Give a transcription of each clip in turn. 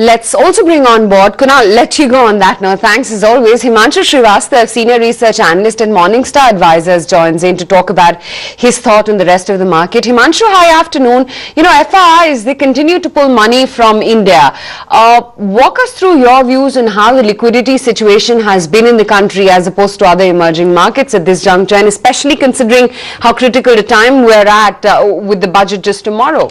Let's also bring on board, Kunal, let you go on that note. Thanks as always. Himanshu Srivastava, Senior Research Analyst at Morningstar Advisors, joins in to talk about his thought on the rest of the market. Himanshu, hi afternoon. You know, FIIs, they continue to pull money from India. Walk us through your views on how the liquidity situation has been in the country as opposed to other emerging markets at this juncture, and especially considering how critical a time we're at with the budget just tomorrow.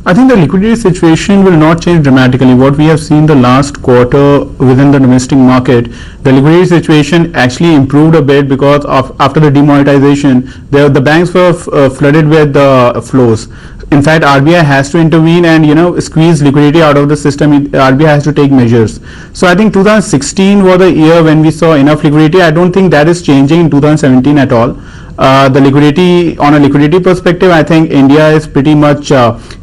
I think the liquidity situation will not change dramatically. What we have seen the last quarter within the domestic market, the liquidity situation actually improved a bit because of after the demonetization, the banks were flooded with flows. In fact, RBI has to intervene and squeeze liquidity out of the system. RBI has to take measures. So I think 2016 was the year when we saw enough liquidity. I don't think that is changing in 2017 at all. The liquidity, on a liquidity perspective, I think India is pretty much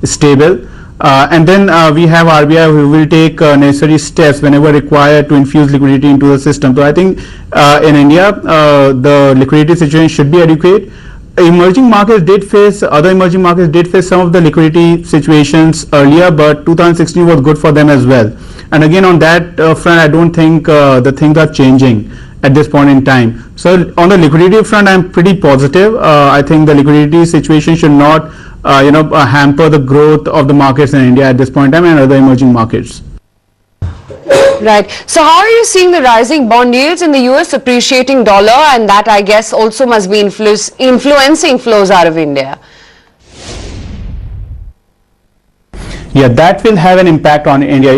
stable. And then we have RBI who will take necessary steps whenever required to infuse liquidity into the system. So I think in India, the liquidity situation should be adequate. Other emerging markets did face some of the liquidity situations earlier, but 2016 was good for them as well. And again, on that front, I don't think the things are changing at this point in time. So on the liquidity front, I'm pretty positive. I think the liquidity situation should not hamper the growth of the markets in India at this point in time and other emerging markets. Right. So how are you seeing the rising bond yields in the US, appreciating dollar, and that I guess also must be influencing flows out of India? Yeah, that will have an impact on India.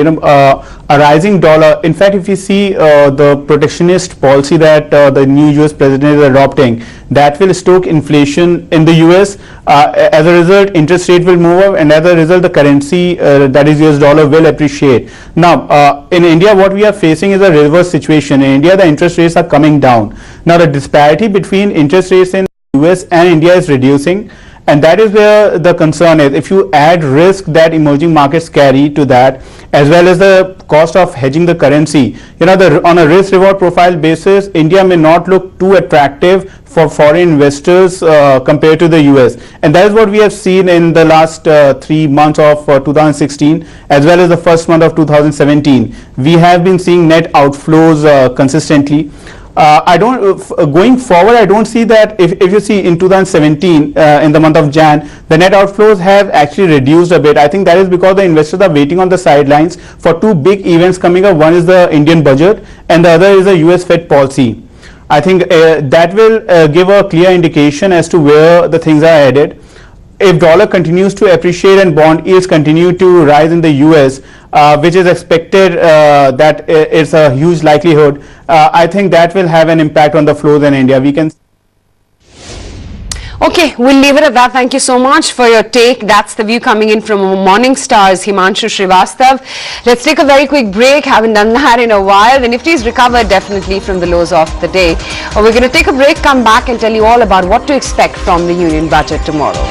A rising dollar. In fact, if you see the protectionist policy that the new US president is adopting, that will stoke inflation in the US. As a result, interest rate will move up, and as a result, the currency, that is US dollar, will appreciate. Now, in India, what we are facing is a reverse situation. In India, the interest rates are coming down. Now, the disparity between interest rates in the US and India is reducing. And that is where the concern is. If you add risk that emerging markets carry to that, as well as the cost of hedging the currency, on a risk reward profile basis, India may not look too attractive for foreign investors compared to the US. And that is what we have seen in the last 3 months of 2016, as well as the first month of 2017. We have been seeing net outflows consistently. Going forward, I don't see that. If you see in 2017, in the month of Jan, the net outflows have actually reduced a bit. I think that is because the investors are waiting on the sidelines for two big events coming up. One is the Indian budget and the other is the US Fed policy. I think that will give a clear indication as to where the things are headed. If dollar continues to appreciate and bond yields continue to rise in the US, which is expected, that it's a huge likelihood, I think that will have an impact on the flows in India. We can. Okay, we'll leave it at that. Thank you so much for your take. That's the view coming in from Morningstar's Himanshu Srivastava. Let's take a very quick break. Haven't done that in a while. The Nifty's recovered definitely from the lows of the day. We're going to take a break, come back and tell you all about what to expect from the Union budget tomorrow.